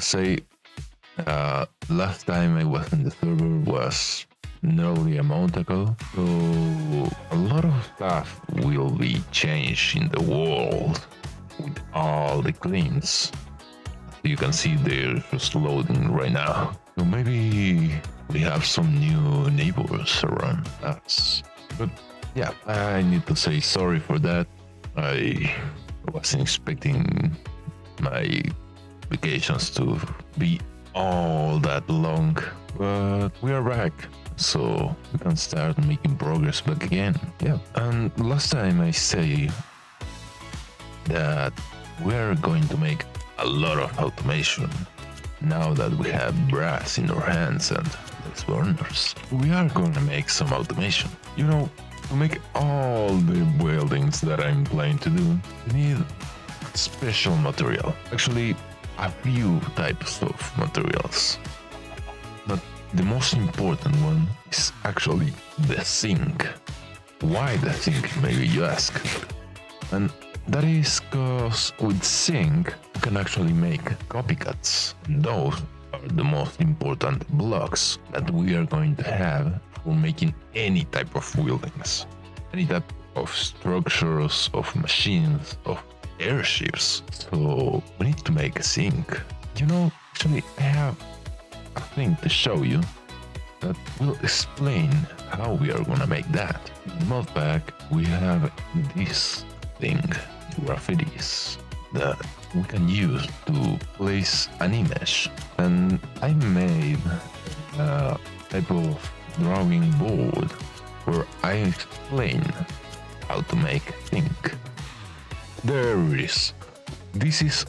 say last time I was in the server was nearly a month ago, so a lot of stuff will be changed in the world with all the claims. You can see they're just loading right now. So maybe we have some new neighbors around us. But yeah, I need to say sorry for that. I wasn't expecting my vacations to be all that long, but we are back, so we can start making progress back again. Yeah, and last time I say that we are going to make a lot of automation now that we have brass in our hands and these burners. We are going to make some automation. You know, to make all the weldings that I'm planning to do, we need special material. Actually, a few types of materials. But the most important one is actually the zinc. Why the zinc, maybe you ask? And that is because with zinc, you can actually make copycats. Those are the most important blocks that we are going to have for making any type of weldings. Any type of structures, of machines, of airships. So we need to make a zinc. You know, actually I have a thing to show you that will explain how we are gonna make that. In the mod pack we have this thing, graffitis, that we can use to place an image. And I made a type of drawing board where I explain how to make zinc. There it is. This is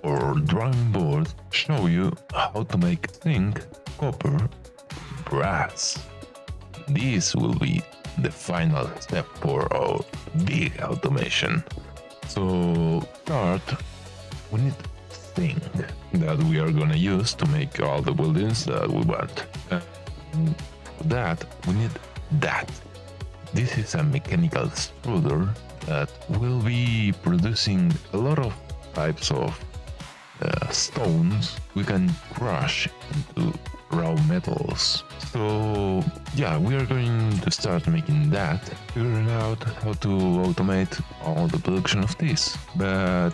our drawing board show you how to make zinc, copper, brass. This will be the final step for our big automation. So start, we need zinc that we are gonna use to make all the buildings that we want. And for that we need that. This is a mechanical extruder that will be producing a lot of types of stones we can crush into raw metals. So yeah, we are going to start making that, figuring out how to automate all the production of this. But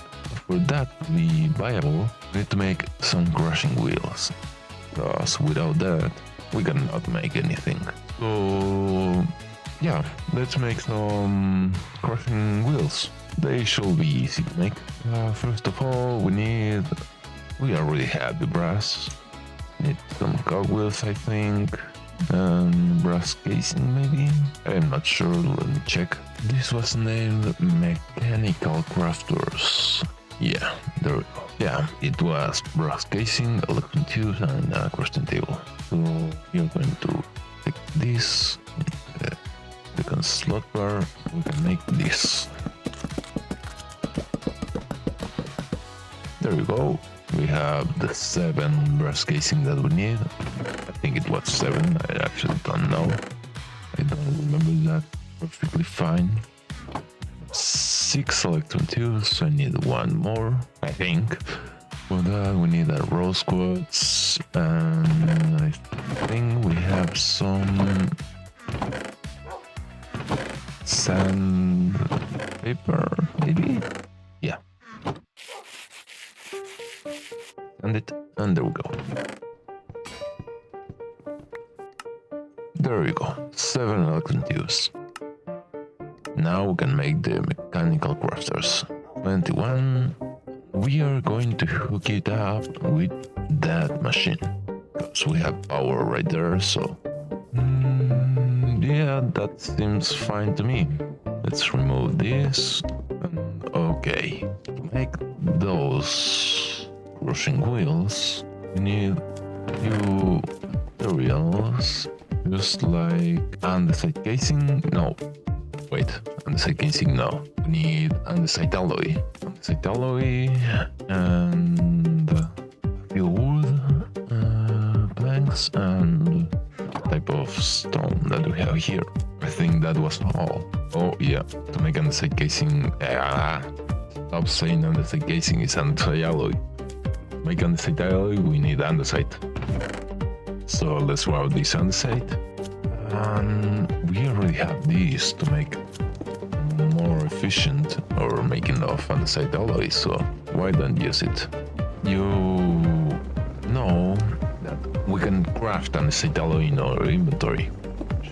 for that to be viable, we need to make some crushing wheels, because without that we cannot make anything. So yeah, let's make some crushing wheels. They should be easy to make. First of all, we already have the brass. Need some cogwheels, I think, and brass casing maybe. I'm not sure, let me check. This was named Mechanical Crafters. Yeah, there we go. Yeah, it was brass casing, electron tubes, and a crafting table. So you're going to take this. Second slot bar, we can make this. There you go. We have the 7 brass casing that we need. I think it was 7, I actually don't know. I don't remember that perfectly fine. 6 electron tubes, I need 1 more, I think. For that we need a rose quartz, and I think we have some sandpaper, maybe? Yeah. And there we go. There we go. 7 electron tubes. Now we can make the mechanical crafters. 21. We are going to hook it up with that machine, because we have power right there, so yeah, that seems fine to me. Let's remove this. And okay, to make those crushing wheels, we need few materials, just like andesite casing. No, wait, andesite casing. No, we need andesite alloy. Andesite alloy and a few wood planks and type of stone that we have here. I think that was all. Oh yeah, to make andesite casing, stop saying andesite casing is andesite alloy. make andesite alloy, we need andesite. So let's grab this andesite. And we already have these to make more efficient or making of andesite alloy, so why don't use it? You know that we can craft andesite alloy in our inventory,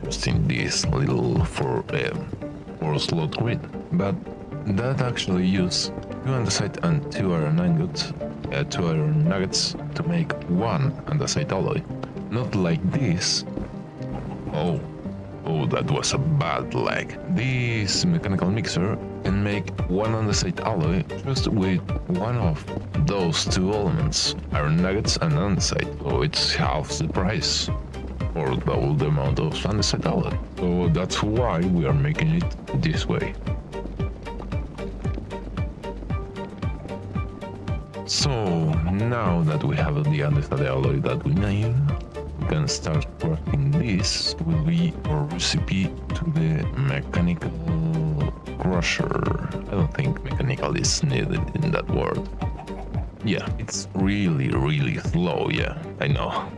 just in this little four slot grid. But that actually use 2 andesite and 2 iron ingots, 2 iron nuggets to make 1 andesite alloy. Not like this. Oh, that was a bad lag. This mechanical mixer can make 1 andesite alloy just with one of those 2 elements, iron nuggets and andesite. So it's half the price, or double the amount of andesite alloy. So that's why we are making it this way. So now that we have the andesite alloy that we need, we can start crafting this. Will be our recipe to the mechanical crusher. I don't think mechanical is needed in that word. Yeah, it's really slow, yeah, I know.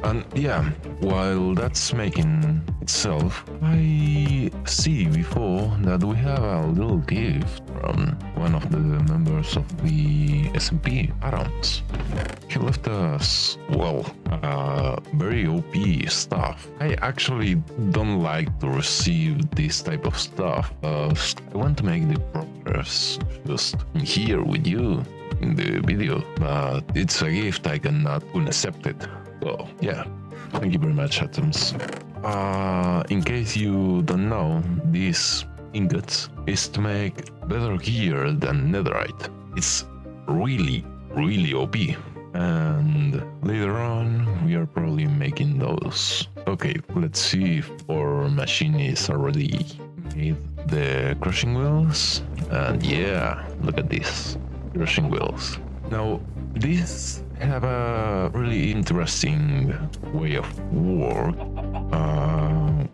And yeah, while that's making itself, I see before that we have a little gift from one of the members of the SMP Adams. He left us, well, very OP stuff. I actually don't like to receive this type of stuff. I want to make the progress just here with you in the video, but it's a gift I cannot accept it. So yeah, thank you very much, Atoms. In case you don't know, these ingots is to make better gear than netherite. It's really OP. And later on, we are probably making those. Okay, let's see if our machine is already made the crushing wheels. And yeah, look at this, crushing wheels. Now, these have a really interesting way of work.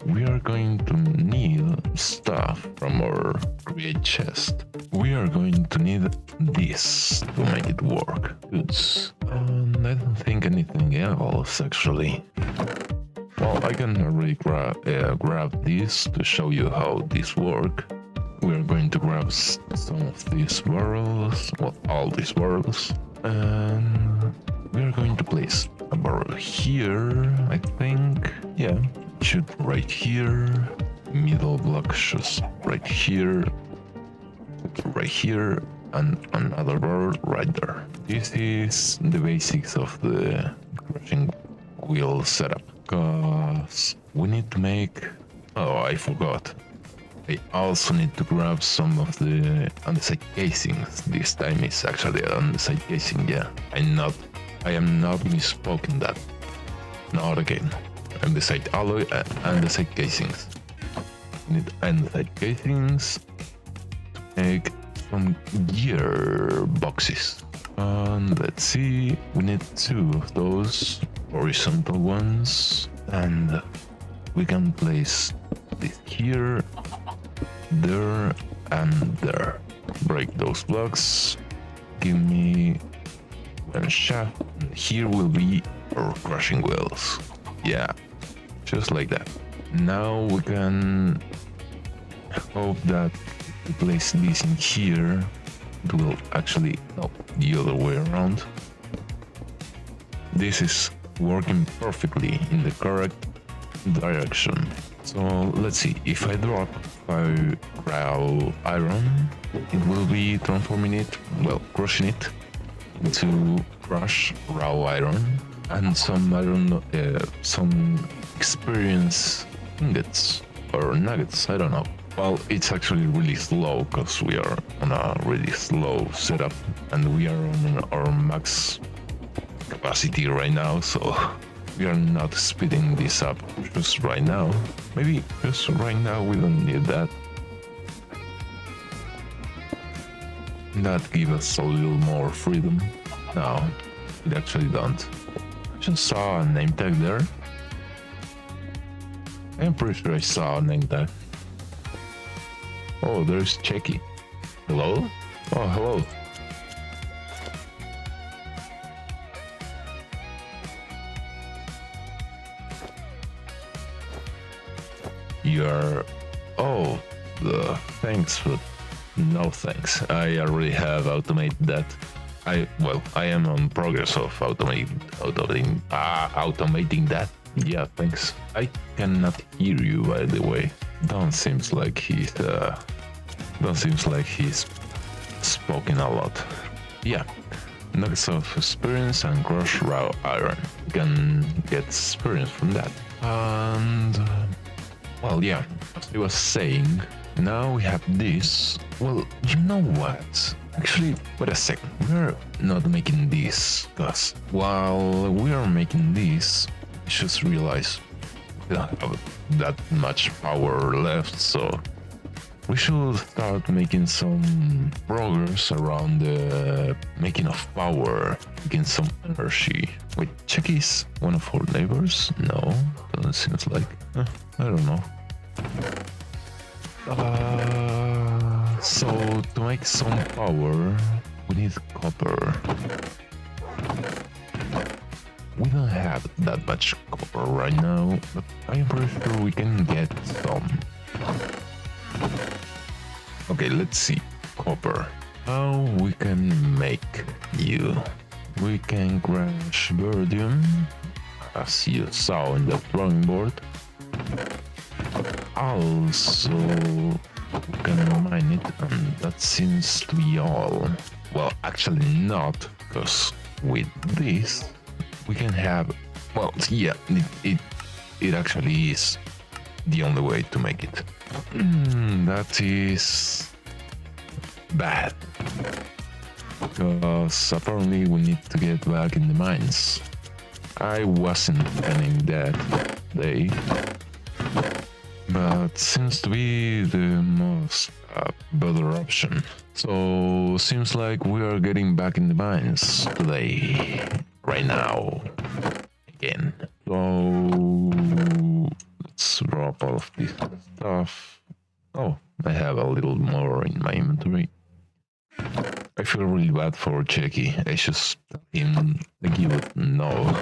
We are going to need stuff from our create chest. We are going to need this to make it work. Goods. I don't think anything else actually. Well, I can already grab this to show you how this work. We are going to grab some of these barrels, well, all these barrels, and we are going to place a barrel here, I think. Yeah, it should right here. Middle block just right here, and another barrel right there. This is the basics of the crushing wheel setup, because we need to make... Oh, I forgot. I also need to grab some of the andesite casings. This time it's actually an andesite casing, yeah. I am not misspoken that. Not again. Andesite alloy and andesite casings. We need andesite casings to make some gear boxes. And let's see, we need 2 of those horizontal ones, and we can place this here, there, and there. Break those blocks. Give me a shaft. Here will be our crushing wheels. Yeah, just like that. Now we can hope that we place this in here. It will actually, no, the other way around. This is working perfectly in the correct direction. So let's see, if I drop 5 raw iron, it will be transforming it, well, crushing it into crushed raw iron and some iron, some experience ingots or nuggets, I don't know. Well, it's actually really slow because we are on a really slow setup and we are on our max capacity right now, so we are not speeding this up just right now. Maybe just right now we don't need that. That gives us a little more freedom. No, it actually don't. I just saw a name tag there. I'm pretty sure I saw a name tag. Oh, there's Checky. Hello? Oh, hello. you're... Oh, thanks, but no thanks. I already have automated that. I am on progress of automating that. Yeah, thanks. I cannot hear you, by the way. Don't seems like he's spoken a lot. Yeah, nuggets of experience and crushed raw iron. You can get experience from that. And well, yeah, as I was saying, now we have this. Well, you know what? Actually, wait a second. We're not making this, because while we are making this, I just realized we don't have that much power left, so we should start making some progress around the making of power, making some energy. Wait, Czech is one of our neighbors? No, doesn't seem like. I don't know. So to make some power, we need copper. We don't have that much copper right now, but I'm pretty sure we can get some. Okay, let's see. Copper. How we can make you? We can crash verdium, as you saw in the drawing board. Also, we can mine it, and that seems to be all. Well, actually not, because with this we can have... Well, yeah, it actually is the only way to make it. That is bad, because apparently we need to get back in the mines. I wasn't planning that day, but seems to be the most better option. So seems like we are getting back in the mines today, right now, again. So let's drop all of this stuff. Oh, I have a little more in my inventory. I feel really bad for Checky. I just tell him like you would know.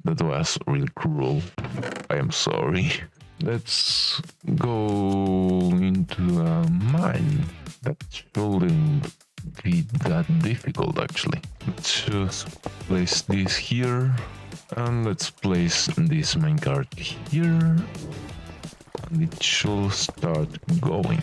That was really cruel. I am sorry. Let's go into a mine. That shouldn't be that difficult, actually. Let's just place this here, and let's place this minecart here, and it should start going.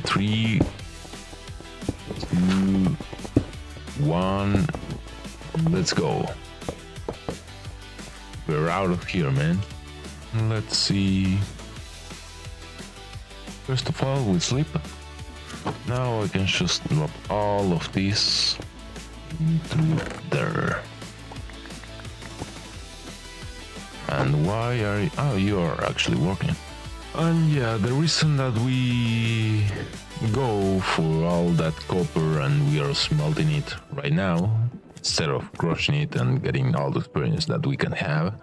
Three, 2, 1, let's go. We're out of here, man. Let's see. First of all, we sleep. Now I can just drop all of this into there. And why are you... Oh, you are actually working. And yeah, the reason that we go for all that copper and we are smelting it right now, instead of crushing it and getting all the experience that we can have,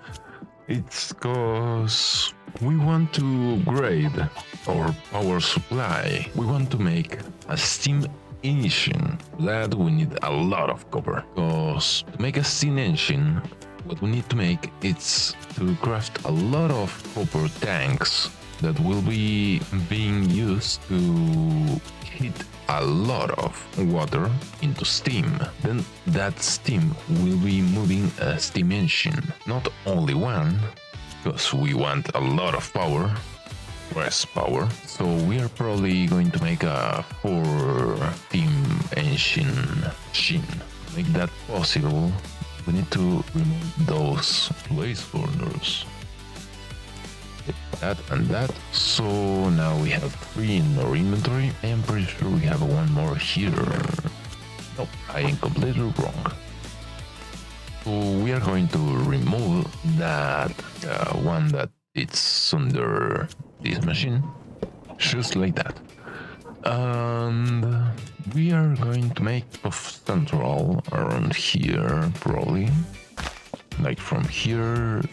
it's because we want to upgrade our power supply. We want to make a steam engine. That we need a lot of copper, because to make a steam engine, what we need to make is to craft a lot of copper tanks that will be being used to heat a lot of water into steam. Then that steam will be moving a steam engine. Not only one, because we want a lot of power, press power. So we are probably going to make a 4 steam engine machine. To make that possible, we need to remove those blaze burners. That and that. So now we have 3 in our inventory. I am pretty sure we have one more here. No, I am completely wrong. So we are going to remove that one that it's under this machine, just like that. And we are going to make a central around here, probably, like from here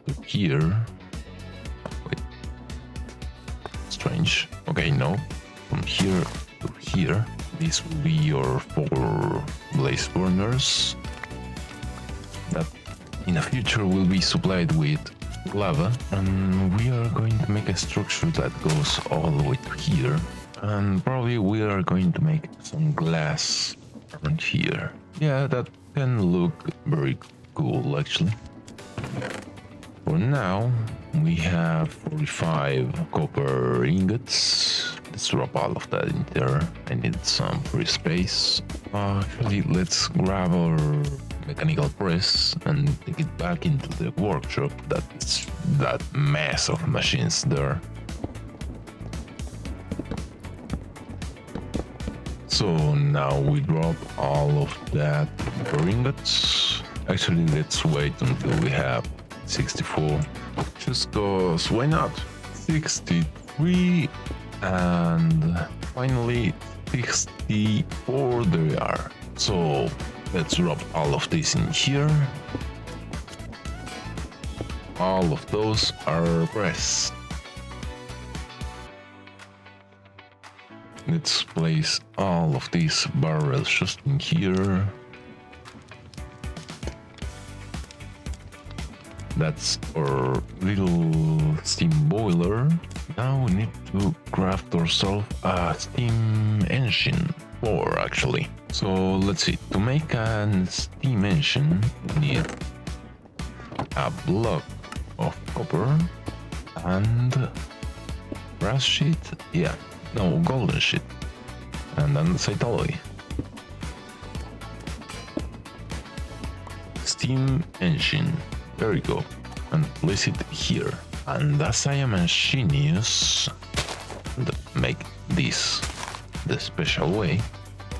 to here. Wait, strange. Okay, no, from here to here. This will be your 4 blaze burners that in the future will be supplied with lava, and we are going to make a structure that goes all the way to here, and probably we are going to make some glass around here. Yeah, that can look very cool actually. For now, we have 45 copper ingots. Let's drop all of that in there. I need some free space. Actually, let's grab our mechanical press and take it back into the workshop. That's that mess of machines there. So now we drop all of that copper ingots. Actually, let's wait until we have 64. Just cause why not? 63. And finally 64 they are. So let's drop all of this in here. All of those are pressed. Let's place all of these barrels just in here. That's our little steam boiler. Now we need to craft ourselves a steam engine, 4 actually. So let's see, to make a steam engine we need a block of copper and brass sheet, yeah, no, golden sheet, and andesite alloy. Steam engine, there we go, and place it here. And as I am a genius and make this the special way,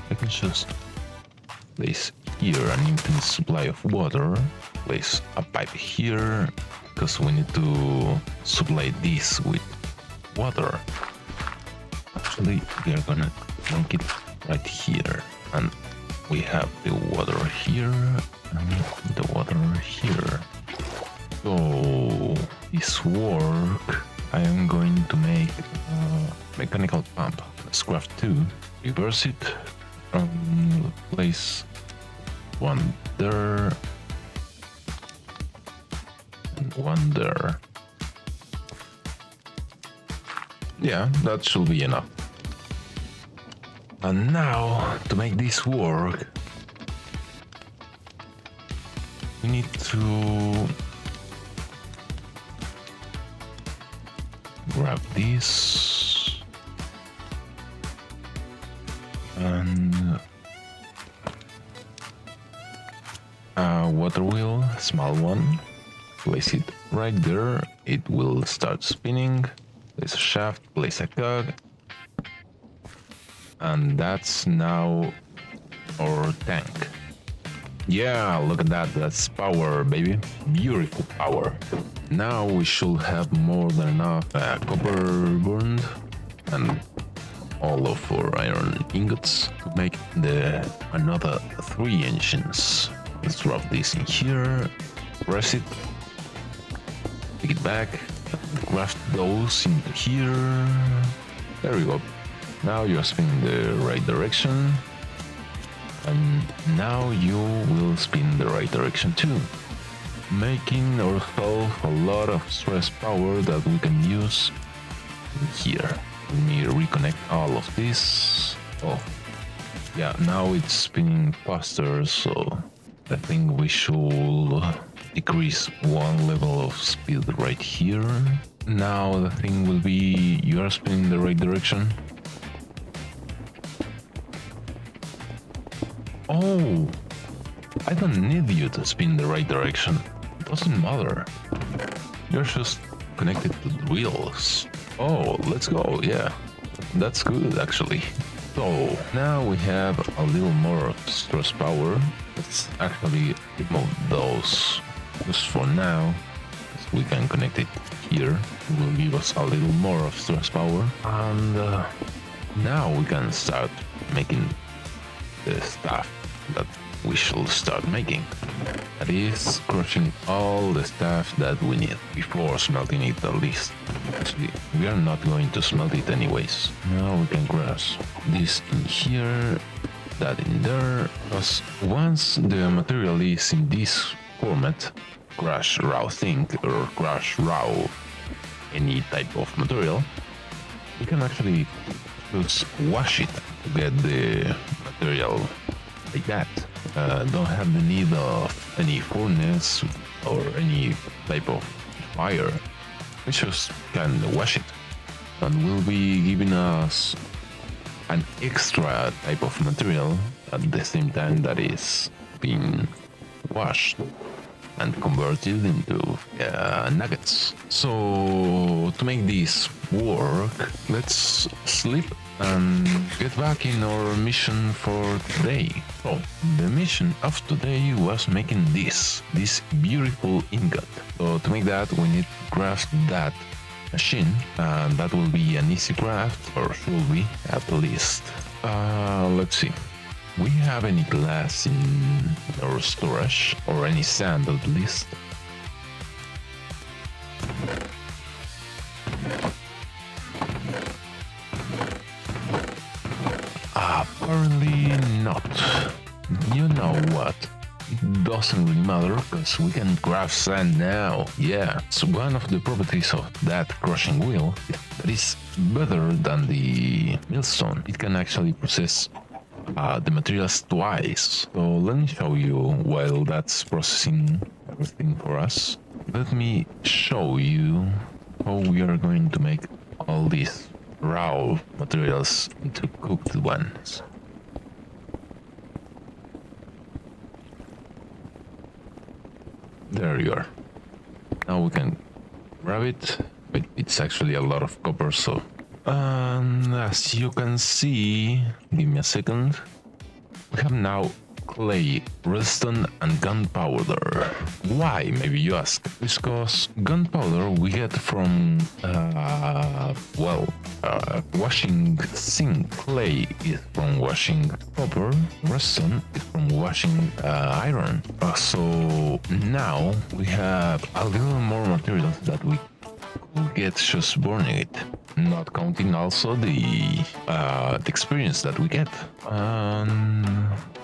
I can just place here an infinite supply of water, place a pipe here, because we need to supply this with water. Actually, we are gonna make it right here, and we have the water here and the water here. So this work, I am going to make a mechanical pump. Let's craft 2, reverse it, place one there and one there. Yeah, that should be enough. And now, to make this work, we need to grab this and a water wheel, small one, place it right there, it will start spinning, place a shaft, place a cog, and that's now our tank. Yeah, look at that, that's power, baby, beautiful power. Now we should have more than enough copper burned and all of our iron ingots to make another 3 engines. Let's drop this in here, press it, take it back, craft those into here. There we go. Now you're spinning the right direction, and now you will spin the right direction too, making ourselves a lot of stress power that we can use here. Let me reconnect all of this. Oh, yeah, now it's spinning faster, so I think we should decrease one level of speed right here. Now the thing will be, you are spinning in the right direction. Oh, I don't need you to spin the right direction. It doesn't matter. You're just connected to the wheels. Oh, let's go. Yeah, that's good actually. So now we have a little more thrust power. Let's actually remove those just for now. We can connect it here. It will give us a little more of thrust power. And now we can start making the stuff that we should start making. That is crushing all the stuff that we need before smelting it at least. Actually, we are not going to smelt it anyways. Now we can crush this in here, that in there, because once the material is in this format, crush raw zinc or crush raw any type of material, we can actually just wash it to get the material like that. Don't have the need of any furnace or any type of fire. We just can wash it, and will be giving us an extra type of material at the same time that is being washed and converted into nuggets. So to make this work, let's sleep and get back in our mission for today. So the mission of today was making this beautiful ingot. So to make that, we need to craft that machine, and that will be an easy craft, or should be at least. Let's see. We have any glass in our storage, or any sand at least. Apparently not. You know what? It doesn't really matter, because we can craft sand now. Yeah, it's one of the properties of that crushing wheel that is better than the millstone. It can actually process the materials twice. So let me show you while that's processing everything for us. Let me show you how we are going to make all these raw materials into cooked ones. There you are. Now we can grab it, but it's actually a lot of copper, so... And as you can see, give me a second, we have now clay, redstone and gunpowder. Why, maybe you ask? Because gunpowder we get from, washing zinc. Clay is from washing copper. Redstone is from washing iron. So now we have a little more materials that we could get just burning it. Not counting also the experience that we get.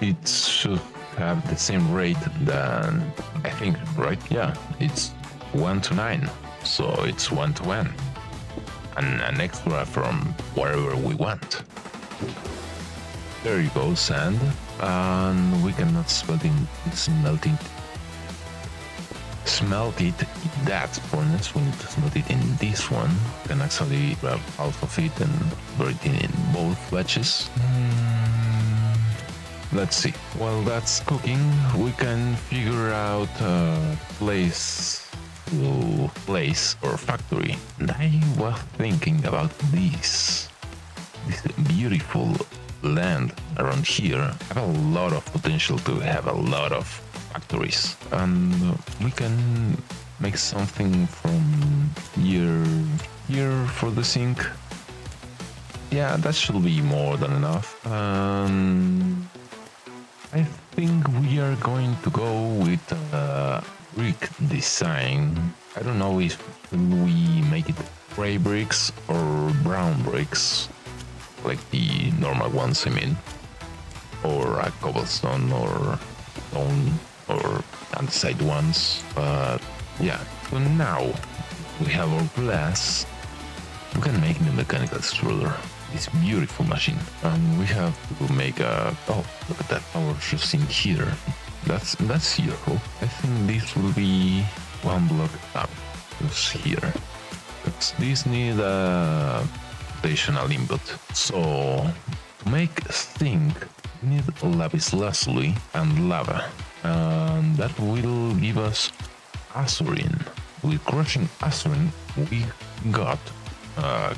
It should have the same rate than, I think, right? Yeah, it's 1 to 9, so it's 1 to 1, and an extra from wherever we want. There you go, sand, and we cannot smelt it in that furnace. We need to smelt it in this one. We can actually grab half of it and put it in both batches. Let's see. While that's cooking, we can figure out a place or factory. And I was thinking about this beautiful land around here. Have a lot of potential to have a lot of factories, and we can make something from here for the zinc. Yeah, that should be more than enough. I think we are going to go with brick design. I don't know if we make it gray bricks or brown bricks, like the normal ones, I mean, or a cobblestone or stone or andesite ones. But yeah, so now we have our glass. We can make the mechanical extruder, this beautiful machine, and we have to make a... Oh, look at that power just in here. That's useful. I think this will be one block up. Just here. Because these need a rotational input. So to make zinc, we need lapis lazuli and lava. And that will give us azurin. With crushing azurin, we got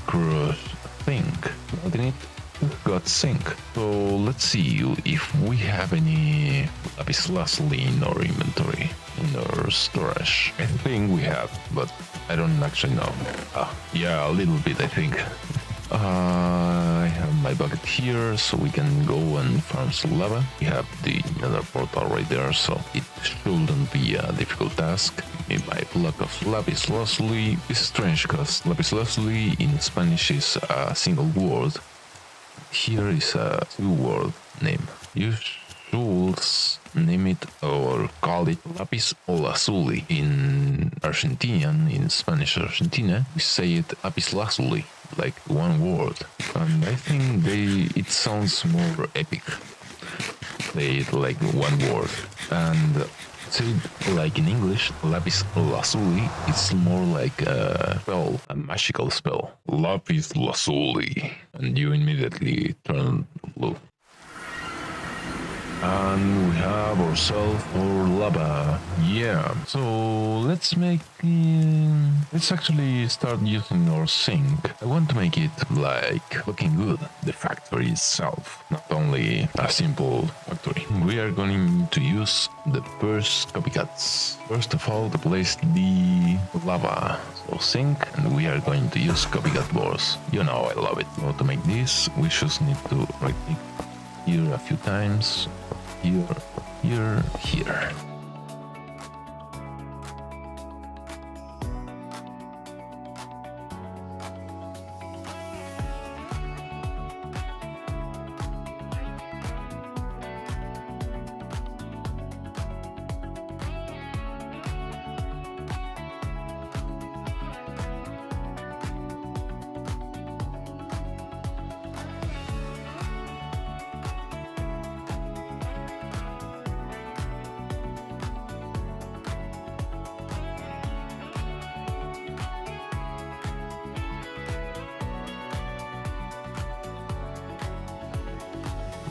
crushed zinc. Melting it, we got zinc. So let's see if we have any lapis lazuli in our inventory, in our storage. I think we have, but I don't actually know. Yeah, a little bit, I think. I have my bucket here, so we can go and farm some lava. We have the nether portal right there, so it shouldn't be a difficult task. My block of lapis lazuli is strange, because lapis lazuli in Spanish is a single word. Here is a two-word name. You should name it or call it lapis lazuli. In Argentinian, in Spanish Argentina, we say it lapis lazuli, like one word. And I think it sounds more epic. Say it like one word. And say it like in English, lapis lazuli, it's more like a spell, a magical spell. Lapis lazuli. And you immediately turn blue. And we have ourselves our lava. Yeah, so let's actually start using our zinc. I want to make it like looking good, the factory itself, not only a simple factory. We are going to use the first copycats. First of all, to place the lava. So zinc, and we are going to use copycat boards. You know, I love it. So to make this, we just need to right click here a few times. Here.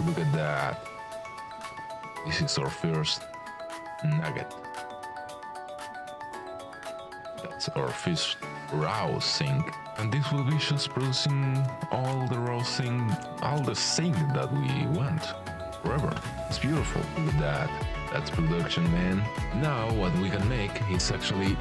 Look at that. This is our first nugget. That's our first raw zinc. And this will be just producing all the raw zinc, all the zinc that we want forever. It's beautiful. Look at that. That's production, man. Now what we can make is actually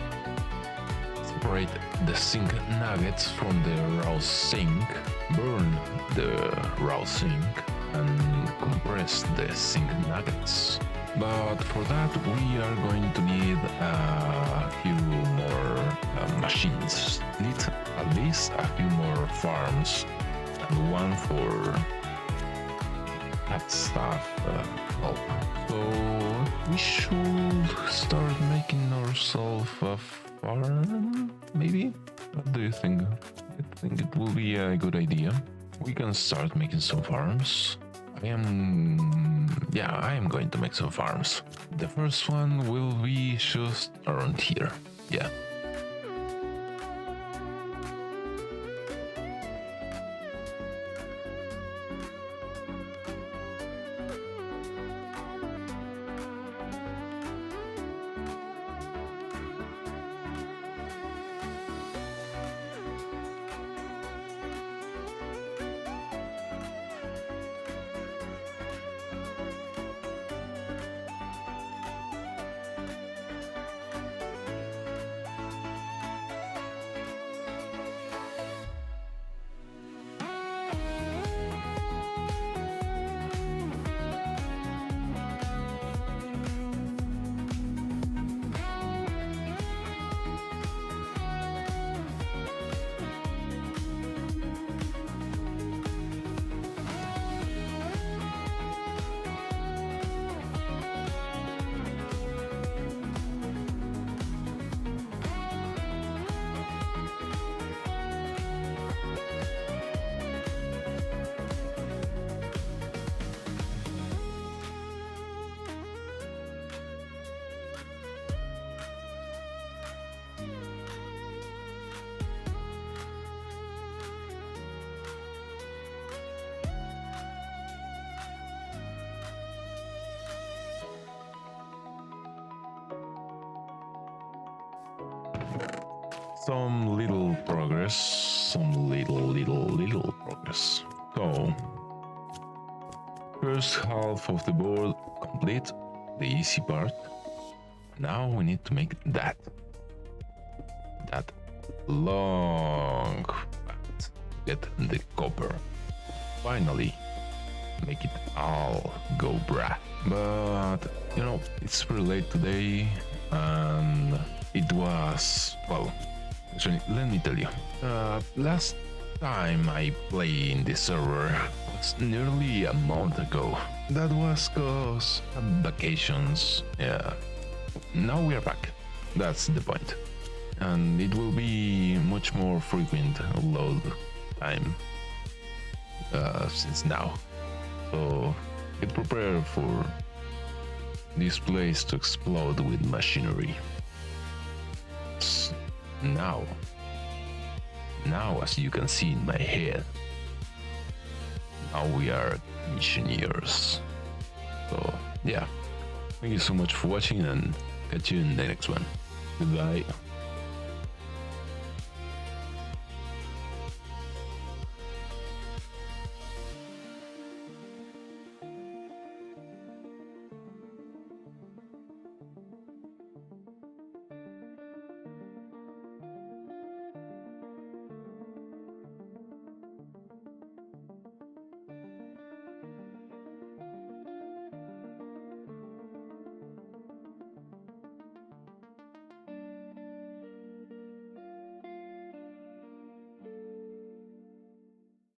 separate the zinc nuggets from the raw zinc, burn the raw zinc, and compress the zinc nuggets. But for that we are going to need a few more machines. Need at least a few more farms and one for that stuff help. So we should start making ourselves a farm, maybe? What do you think? I think it will be a good idea. We can start making some farms. I am going to make some farms. The first one will be just around here. Yeah. some little progress, some little progress. So, first half of the board complete, the easy part. Now we need to make that long path, get the copper. Finally, make it all go bright. But you know, it's pretty late today, and it was, well, actually, let me tell you, last time I played in this server was nearly a month ago. That was cause vacations. Yeah, now we are back. That's the point. And it will be much more frequent load time since now. So get prepared for this place to explode with machinery. Now, as you can see in my head, now we are engineers. So yeah, thank you so much for watching, and catch you in the next one. Goodbye.